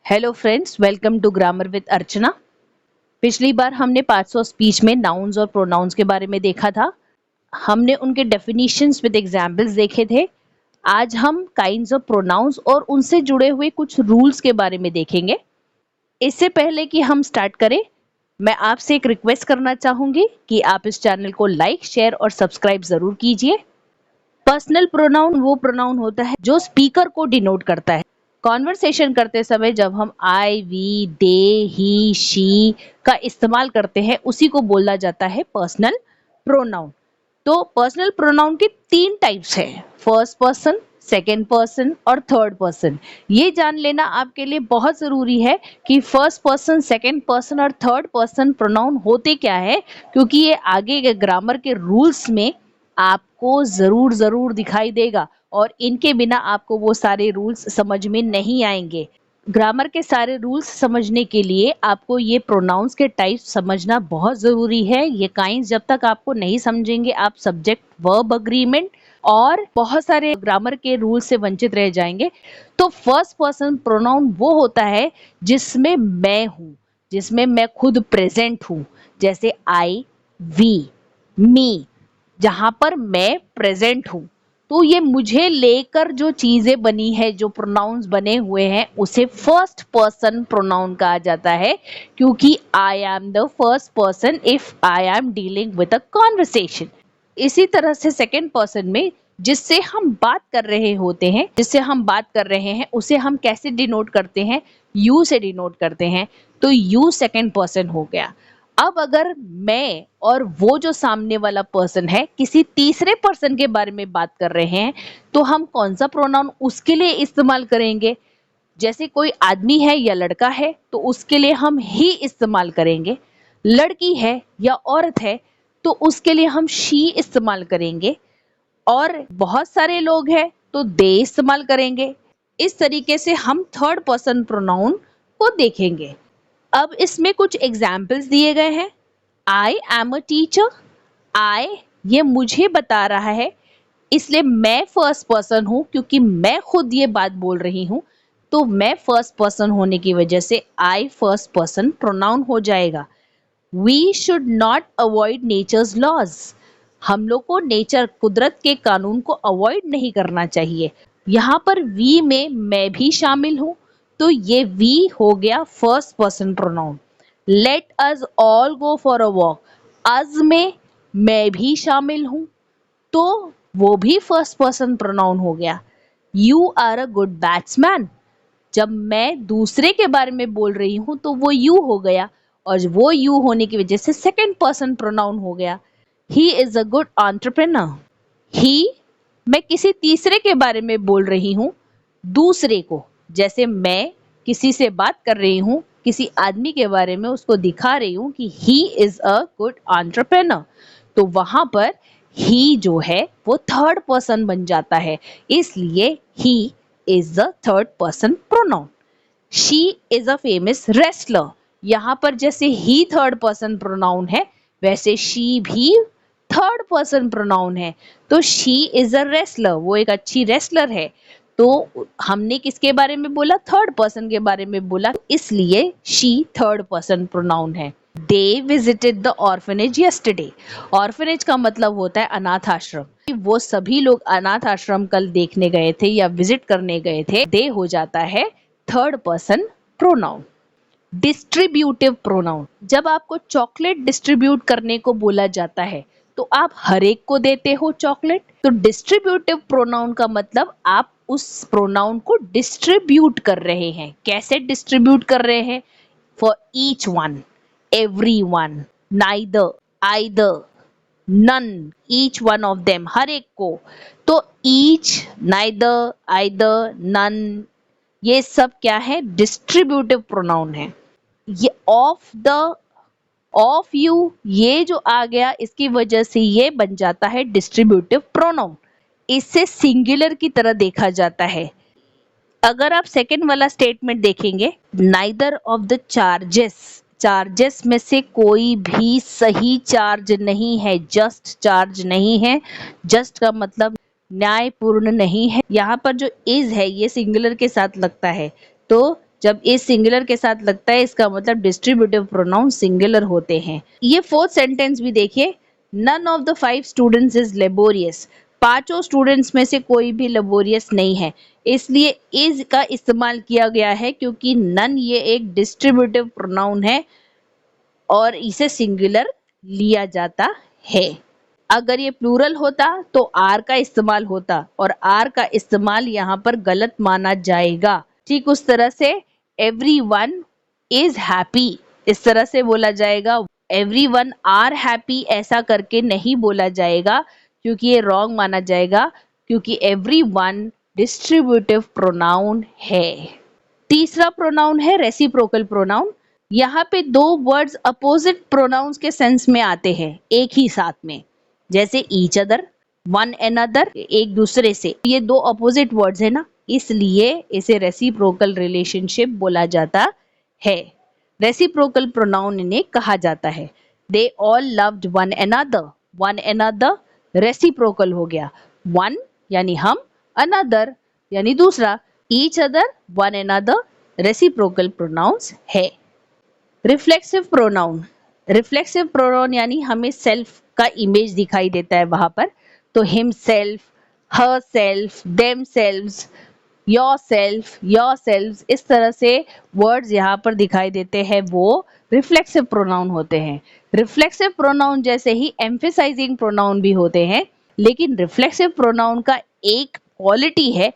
Hello friends, welcome to grammar with Archana. पिछली बार हमने पार्ट्स ऑफ स्पीच में नाउन्स और प्रोनाउंस के बारे में देखा था। हमने उनके डेफिनेशंस विद एग्जांपल्स देखे थे। आज हम काइंड्स ऑफ प्रोनाउंस और उनसे जुड़े हुए कुछ रूल्स के बारे में देखेंगे। इससे पहले कि हम स्टार्ट करें, मैं आपसे एक रिक्वेस्ट करना चाहूंगी कि आप इस चैनल को लाइक, शेयर और सब्सक्राइब जरूर कीजिए। पर्सनल प्रोनाउन वो प्रोनाउन होता है जो स्पीकर को डिनोट करता है। कॉन्वर्सेशन करते समय जब हम आई, वी, दे, ही, शी का इस्तेमाल करते हैं, उसी को बोला जाता है पर्सनल प्रोनाउन। तो पर्सनल प्रोनाउन के 3 टाइप्स हैं, फर्स्ट पर्सन, सेकेंड पर्सन और थर्ड पर्सन। ये जान लेना आपके लिए बहुत जरूरी है कि फर्स्ट पर्सन, सेकेंड पर्सन और थर्ड पर्सन प्रोनाउन होते क्या है, क्योंकि ये आगे के ग्रामर के रूल्स में आपको जरूर दिखाई देगा और इनके बिना आपको वो सारे रूल्स समझ में नहीं आएंगे। ग्रामर के सारे रूल्स समझने के लिए आपको ये प्रोनाउंस के टाइप समझना बहुत जरूरी है। ये काइंड्स जब तक आपको नहीं समझेंगे, आप सब्जेक्ट, वर्ब, अग्रीमेंट और बहुत सारे ग्रामर के रूल से वंचित रह जाएंगे। तो फर्स्ट पर्सन प्रोनाउन वो होता है जिसमें मैं हूं, जिसमें मैं खुद प्रेजेंट हूं, जैसे आई, वी, मी, जहां पर मैं प्रेजेंट हूं। तो ये मुझे लेकर जो चीजें बनी है, जो प्रोनाउंस बने हुए हैं, उसे फर्स्ट पर्सन प्रोनाउन कहा जाता है, क्योंकि I am the first person if I am dealing with a conversation. इसी तरह से सेकेंड पर्सन में जिससे हम बात कर रहे होते हैं, जिससे हम बात कर रहे हैं, उसे हम कैसे डिनोट करते हैं? यू से डिनोट करते हैं। तो यू सेकेंड पर्सन हो गया। अब अगर मैं और वो जो सामने वाला पर्सन है किसी तीसरे पर्सन के बारे में बात कर रहे हैं, तो हम कौन सा प्रोनाउन उसके लिए इस्तेमाल करेंगे? जैसे कोई आदमी है या लड़का है तो उसके लिए हम ही इस्तेमाल करेंगे। लड़की है या औरत है तो उसके लिए हम शी इस्तेमाल करेंगे। और बहुत सारे लोग हैं तो दे इस्तेमाल करेंगे। इस तरीके से हम थर्ड पर्सन प्रोनाउन को देखेंगे। अब इसमें कुछ एग्जाम्पल्स दिए गए हैं। I am a teacher. आई ये मुझे बता रहा है, इसलिए मैं फर्स्ट पर्सन हूं, क्योंकि मैं खुद ये बात बोल रही हूं। तो मैं फर्स्ट पर्सन होने की वजह से आई फर्स्ट पर्सन प्रोनाउन हो जाएगा। We should not avoid nature's laws. हम लोग को नेचर, कुदरत के कानून को अवॉइड नहीं करना चाहिए। यहाँ पर वी में मैं भी शामिल हूं, तो ये वी हो गया first person pronoun. Let us all go for a walk. Us में मैं भी शामिल हूं, तो वो भी फर्स्ट पर्सन प्रोनाउन हो गया। You are a good batsman. जब मैं दूसरे के बारे में बोल रही हूं तो वो यू हो गया, और वो यू होने की वजह से सेकेंड पर्सन प्रोनाउन हो गया। He is a good entrepreneur. He मैं किसी तीसरे के बारे में बोल रही हूं, दूसरे को, जैसे मैं किसी से बात कर रही हूं, किसी आदमी के बारे में उसको दिखा रही हूं कि ही इज अ गुड एंटरप्रेन्योर, तो वहां पर ही जो है वो थर्ड पर्सन बन जाता है, इसलिए he is the third person pronoun. She is a famous wrestler. यहाँ पर जैसे ही थर्ड पर्सन प्रोनाउन है, वैसे शी भी थर्ड पर्सन प्रोनाउन है। तो शी इज अ रेसलर, वो एक अच्छी रेसलर है। तो हमने किसके बारे में बोला? थर्ड पर्सन के बारे में बोला, इसलिए शी थर्ड पर्सन प्रोनाउन है। They visited the orphanage yesterday. Orphanage का मतलब होता है अनाथ आश्रम। वो सभी लोग अनाथ आश्रम कल देखने गए थे या विजिट करने गए थे। दे हो जाता है third person pronoun. Distributive pronoun, जब आपको चॉकलेट डिस्ट्रीब्यूट करने को बोला जाता है तो आप हर एक को देते हो चॉकलेट। तो डिस्ट्रीब्यूटिव प्रोनाउन का मतलब आप उस प्रोनाउन को डिस्ट्रीब्यूट कर रहे हैं। कैसे डिस्ट्रीब्यूट कर रहे हैं? For each one, every one, neither, either, none, each one of them, हर एक को। तो ईच, नाइदर, आइदर, नन, ये सब क्या है? डिस्ट्रीब्यूटिव प्रोनाउन है। ये ऑफ यू, ये जो आ गया, इसकी वजह से ये बन जाता है डिस्ट्रीब्यूटिव प्रोनाउन। इससे सिंगुलर की तरह देखा जाता है। अगर आप सेकंड वाला स्टेटमेंट देखेंगे, neither of the charges, charges में से कोई भी सही चार्ज नहीं है, जस्ट चार्ज नहीं है। जस्ट का मतलब न्यायपूर्ण नहीं है। यहाँ पर जो इज है ये सिंगुलर के साथ लगता है, तो जब इस सिंगुलर के साथ लगता है इसका मतलब डिस्ट्रीब्यूटिव प्रोनाउन सिंगुलर होते हैं। ये फोर्थ सेंटेंस भी देखिए, none of the 5 students is laborious. पांचों स्टूडेंट्स में से कोई भी लेबोरियस नहीं है, इसलिए इज का इस्तेमाल किया गया है क्योंकि नन ये एक डिस्ट्रीब्यूटिव प्रोनाउन है और इसे सिंगुलर लिया जाता है। अगर ये प्लूरल होता तो आर का इस्तेमाल होता और आर का इस्तेमाल यहाँ पर गलत माना जाएगा। ठीक उस तरह से everyone is happy इस तरह से बोला जाएगा, everyone are happy ऐसा करके नहीं बोला जाएगा क्योंकि ये रॉन्ग माना जाएगा, क्योंकि everyone डिस्ट्रीब्यूटिव प्रोनाउन है। तीसरा प्रोनाउन है रेसिप्रोकल प्रोनाउन। यहाँ पे दो वर्ड्स अपोजिट प्रोनाउंस के सेंस में आते हैं एक ही साथ में, जैसे ईच अदर, वन अनदर, एक दूसरे से। ये दो अपोजिट वर्ड्स है ना, इसलिए इसे रेसिप्रोकल रिलेशनशिप बोला जाता है। रेसिप्रोकल प्रोनाउन इन्हें कहा जाता है। They all loved one another reciprocal हो गया। वन यानी हम, अनदर यानी दूसरा, each other, one another reciprocal pronouns है। रिफ्लेक्सिव प्रोनाउन, रिफ्लेक्सिव प्रोनाउन यानी हमें सेल्फ का इमेज दिखाई देता है वहां पर, तो हिमसेल्फ, हरसेल्फ, देमसेल्व्स, योरसेल्फ इस तरह से वर्ड्स यहाँ पर दिखाई देते हैं, वो रिफ्लेक्सिव प्रोनाउन होते हैं। रिफ्लेक्सिव प्रोनाउन जैसे ही एम्फेसाइजिंग प्रोनाउन भी होते हैं, लेकिन रिफ्लेक्सिव प्रोनाउन का एक क्वालिटी है,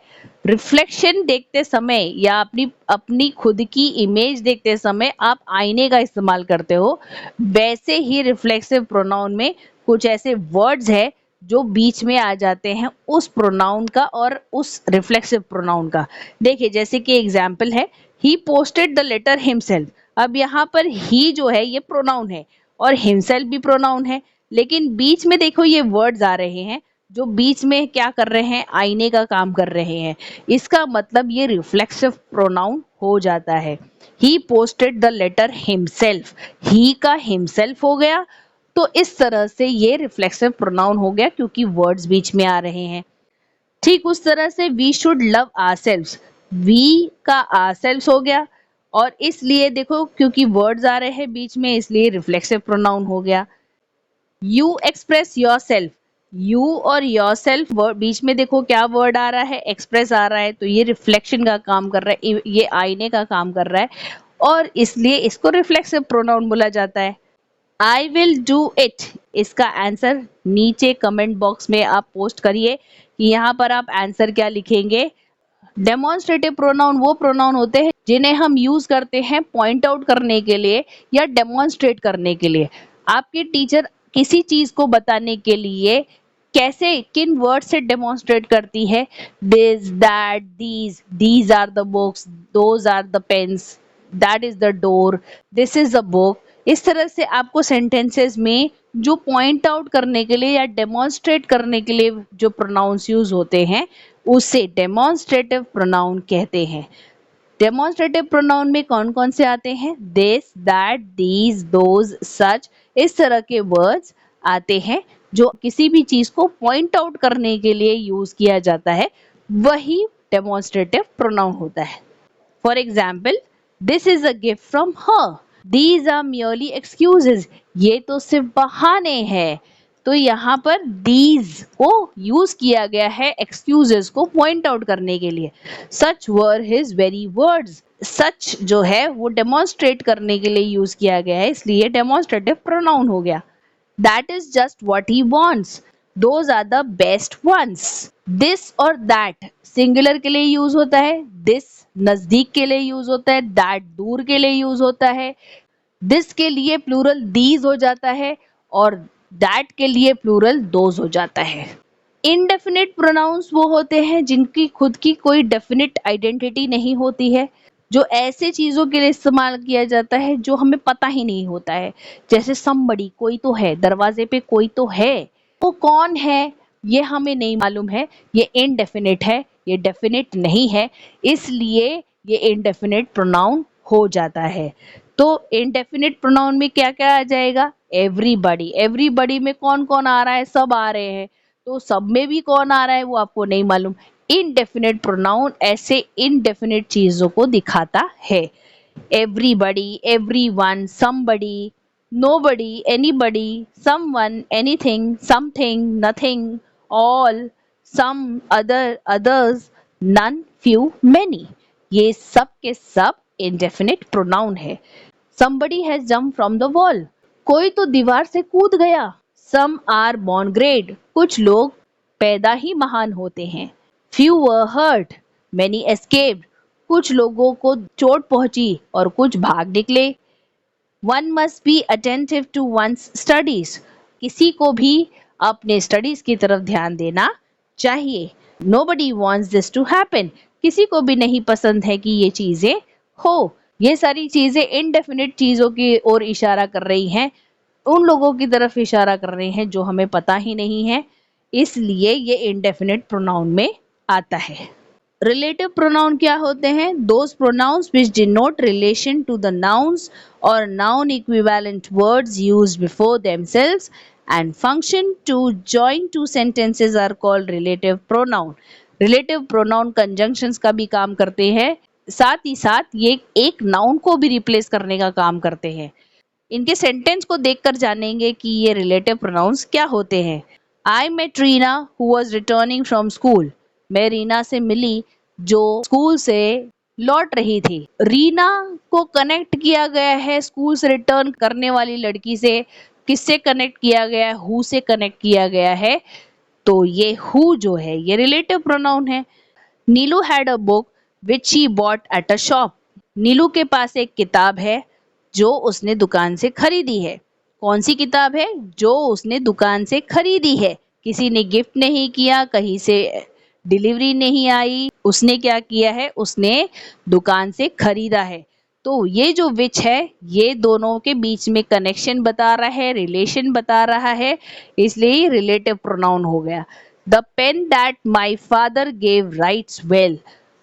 रिफ्लेक्शन देखते समय या अपनी खुद की इमेज देखते समय आप आईने का इस्तेमाल करते हो, वैसे ही रिफ्लेक्सिव प्रोनाउन में कुछ ऐसे वर्ड्स है जो बीच में आ जाते हैं उस प्रोनाउन का और उस रिफ्लेक्सिव प्रोनाउन का। देखिए जैसे कि एग्जाम्पल है, he posted the letter himself. अब यहाँ पर ही जो है ये प्रोनाउन है और हिमसेल्फ भी प्रोनाउन है, लेकिन बीच में देखो ये वर्ड्स आ रहे हैं जो बीच में क्या कर रहे हैं, आईने का काम कर रहे हैं। इसका मतलब ये रिफ्लेक्सिव प्रोनाउन हो जाता है। He posted the letter himself, he का हिमसेल्फ हो गया, तो इस तरह से ये रिफ्लेक्सिव प्रोनाउन हो गया क्योंकि वर्ड्स बीच में आ रहे हैं। ठीक उस तरह से we should love ourselves, we का आवरसेल्व्स हो गया और इसलिए देखो क्योंकि वर्ड्स आ रहे हैं बीच में इसलिए रिफ्लेक्सिव प्रोनाउन हो गया। यू एक्सप्रेस योरसेल्फ, यू और योरसेल्फ बीच में देखो क्या वर्ड आ रहा है, एक्सप्रेस आ रहा है, तो ये रिफ्लेक्शन का काम कर रहा है, ये आईने का काम कर रहा है और इसलिए इसको रिफ्लेक्सिव प्रोनाउन बोला जाता है। आई विल डू इट, इसका आंसर नीचे कमेंट बॉक्स में आप पोस्ट करिए कि यहाँ पर आप आंसर क्या लिखेंगे। डेमोन्स्ट्रेटिव प्रोनाउन वो प्रोनाउन होते हैं जिन्हें हम यूज करते हैं पॉइंट आउट करने के लिए या डेमोन्स्ट्रेट करने के लिए। आपके टीचर किसी चीज को बताने के लिए कैसे किन वर्ड से डेमोन्स्ट्रेट करती है, this, that, these are the books, those are the pens, that is the door, this is the book. इस तरह से आपको सेंटेंसेस में जो पॉइंट आउट करने के लिए या डेमोन्स्ट्रेट करने के लिए जो प्रोनाउंस यूज होते हैं उसे डेमोन्स्ट्रेटिव प्रोनाउन कहते हैं। डेमोन्स्ट्रेटिव प्रोनाउन में कौन कौन से आते हैं, दिस, दैट, दीज, दोज, सच, इस तरह के वर्ड्स आते हैं जो किसी भी चीज को पॉइंट आउट करने के लिए यूज किया जाता है, वही डेमोन्स्ट्रेटिव प्रोनाउन होता है। For example, this is a gift from her, These are merely excuses, ये तो सिर्फ बहाने हैं। तो यहाँ पर these को यूज किया गया है excuses को पॉइंट आउट करने के लिए। Such were his very words, सच जो है वो डेमोन्स्ट्रेट करने के लिए यूज किया गया है, इसलिए डेमोन्स्ट्रेटिव प्रोनाउन हो गया। That is just what he wants, those are the best ones। This और that सिंगुलर के लिए यूज होता है, this नजदीक के लिए यूज होता है, दैट दूर के लिए यूज होता है, दिस के लिए प्लूरल दीज हो जाता है और दैट के लिए प्लूरल दोज हो जाता है। इनडेफिनिट प्रोनाउंस वो होते हैं जिनकी खुद की कोई डेफिनिट आइडेंटिटी नहीं होती है, जो ऐसे चीजों के लिए इस्तेमाल किया जाता है जो हमें पता ही नहीं होता है, जैसे somebody, कोई तो है, दरवाजे पे कोई तो है, वो कौन है ये हमें नहीं मालूम है, ये इनडेफिनिट है, ये डेफिनिट नहीं है, इसलिए ये इनडेफिनिट प्रोनाउन हो जाता है। तो इनडेफिनिट प्रोनाउन में क्या क्या आ जाएगा, एवरीबॉडी, एवरीबॉडी में कौन कौन आ रहा है, सब आ रहे हैं, तो सब में भी कौन आ रहा है वो आपको नहीं मालूम, इनडेफिनेट प्रोनाउन ऐसे इनडेफिनेट चीजों को दिखाता है। everybody, everyone, somebody, nobody, anybody, someone, anything, something, nothing, all, some, other, others, none, few, many। ये सब के सब indefinite pronoun है। somebody has jumped from the wall, कोई तो दीवार से कूद गया। some are born great, कुछ लोग पैदा ही महान होते हैं। few were hurt, many escaped, कुछ लोगों को चोट पहुंची और कुछ भाग निकले। One must be attentive to one's studies, किसी को भी अपने स्टडीज की तरफ ध्यान देना चाहिए। Nobody wants this to happen, किसी को भी नहीं पसंद है कि ये चीजें हो। ये सारी चीजें इनडेफिनिट चीजों की ओर इशारा कर रही हैं, उन लोगों की तरफ इशारा कर रही हैं जो हमें पता ही नहीं है, इसलिए ये इनडेफिनिट प्रोनाउन में आता है। रिलेटिव प्रोनाउन क्या होते हैं? Those pronouns which denote relation to the nouns और noun equivalent words used before themselves and function to join two sentences are called relative pronoun. Relative pronoun conjunctions का भी काम करते हैं, साथ ही साथ ये एक नाउन को भी रिप्लेस करने का काम करते हैं। इनके सेंटेंस को देखकर जानेंगे कि ये रिलेटिव प्रोनाउंस क्या होते हैं। I met Reena who was returning from school. मैं रीना से मिली जो स्कूल से लौट रही थी। रीना को कनेक्ट किया गया है स्कूल से रिटर्न करने वाली लड़की से। किससे कनेक्ट किया गया है? हु से कनेक्ट किया गया है। तो ये हु जो है ये रिलेटिव प्रोनाउन है। Neelu had a book which she bought at a shop. Neelu के पास एक किताब है जो उसने दुकान से खरीदी है। कौन सी किताब है? जो उसने दुकान से खरीदी है। किसी ने गिफ्ट नहीं किया, कहीं से डिलीवरी नहीं आई, उसने क्या किया है? उसने दुकान से खरीदा है। तो ये जो विच है ये दोनों के बीच में कनेक्शन बता रहा है, रिलेशन बता रहा है, इसलिए रिलेटिव प्रोनाउन हो गया। The pen that my father gave writes well.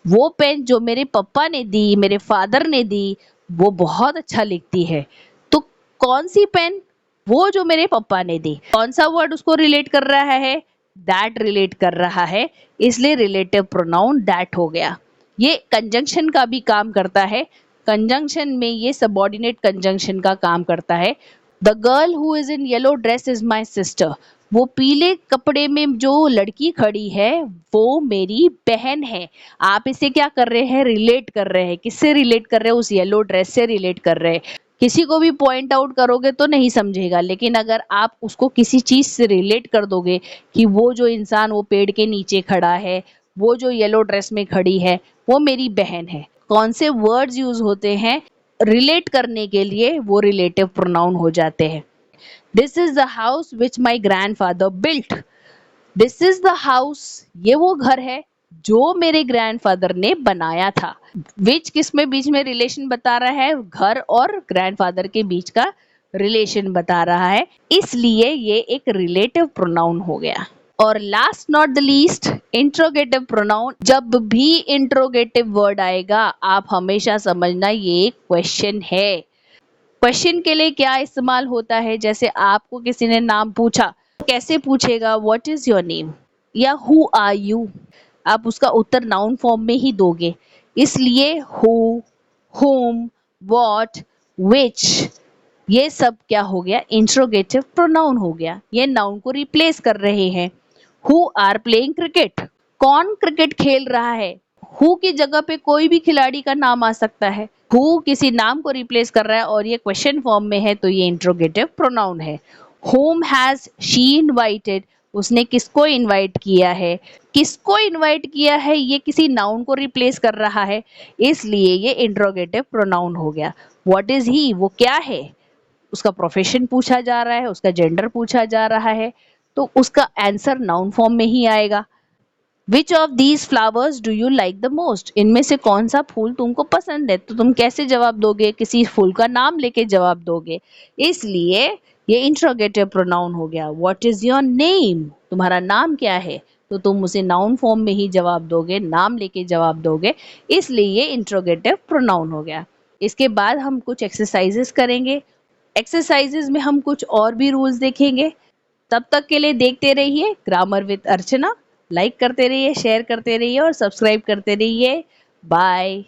वो पेन जो मेरे पापा ने दी, मेरे फादर ने दी, वो बहुत अच्छा लिखती है। तो कौन सी पेन? वो जो मेरे पापा ने दी। कौन सा वर्ड उसको रिलेट कर रहा है? दैट रिलेट कर रहा है, इसलिए रिलेटिव प्रोनाउन दैट हो गया। ये कंजंक्शन का भी काम करता है। कंजंक्शन में ये सबऑर्डिनेट कंजंक्शन का काम करता है। The girl who is in yellow dress is my sister. वो पीले कपड़े में जो लड़की खड़ी है वो मेरी बहन है। आप इसे क्या कर रहे हैं? रिलेट कर रहे हैं। किससे रिलेट कर रहे हैं? उस येलो ड्रेस से रिलेट कर रहे हैं। किसी को भी पॉइंट आउट करोगे तो नहीं समझेगा, लेकिन अगर आप उसको किसी चीज से रिलेट कर दोगे कि वो जो इंसान वो पेड़ के नीचे खड़ा है, वो जो येलो ड्रेस में खड़ी है, वो मेरी बहन है। कौन से वर्ड्स यूज होते हैं रिलेट करने के लिए? वो रिलेटिव प्रोनाउन हो जाते हैं। This is the house which my grandfather built. This is the house, ये वो घर है जो मेरे ग्रैंडफादर ने बनाया था। विच किस में बीच में रिलेशन बता रहा है? घर और ग्रैंडफादर के बीच का रिलेशन बता रहा है, इसलिए ये एक रिलेटिव प्रोनाउन हो गया। और last not the least, interrogative pronoun. जब भी इंट्रोगेटिव वर्ड आएगा आप हमेशा समझना ये एक क्वेश्चन है। क्वेश्चन के लिए क्या इस्तेमाल होता है? जैसे आपको किसी ने नाम पूछा, कैसे पूछेगा? व्हाट इज योर नेम या हु आर यू? आप उसका उत्तर नाउन फॉर्म में ही दोगे, इसलिए हु, whom, what, which, ये सब क्या हो गया? इंट्रोगेटिव प्रोनाउन हो गया। ये नाउन को रिप्लेस कर रहे हैं। Who are playing cricket. कौन क्रिकेट खेल रहा है? हु की जगह पे कोई भी खिलाड़ी का नाम आ सकता है। हु किसी नाम को रिप्लेस कर रहा है और ये क्वेश्चन फॉर्म में है, तो ये इंट्रोगेटिव प्रोनाउन है। whom has she invited, उसने किसको इनवाइट किया है? किसको इनवाइट किया है ये किसी नाउन को रिप्लेस कर रहा है, इसलिए ये इंट्रोगेटिव प्रोनाउन हो गया। व्हाट इज ही, वो क्या है? उसका प्रोफेशन पूछा जा रहा है, उसका जेंडर पूछा जा रहा है, तो उसका आंसर नाउन फॉर्म में ही आएगा। Which of these flowers do you like the most, इनमें से कौन सा फूल तुमको पसंद है? तो तुम कैसे जवाब दोगे? किसी फूल का नाम लेके जवाब दोगे, इसलिए ये इंट्रोगेटिव प्रोनाउन हो गया। व्हाट इज योर नेम, तुम्हारा नाम क्या है? तो तुम उसे नाउन फॉर्म में ही जवाब दोगे, नाम लेके जवाब दोगे, इसलिए ये इंट्रोगेटिव प्रोनाउन हो गया। इसके बाद हम कुछ एक्सरसाइजेस करेंगे। एक्सरसाइजेस में हम कुछ और भी रूल्स देखेंगे। तब तक के लिए देखते रहिए ग्रामर विद अर्चना। लाइक करते रहिए, शेयर करते रहिए और सब्सक्राइब करते रहिए। बाय।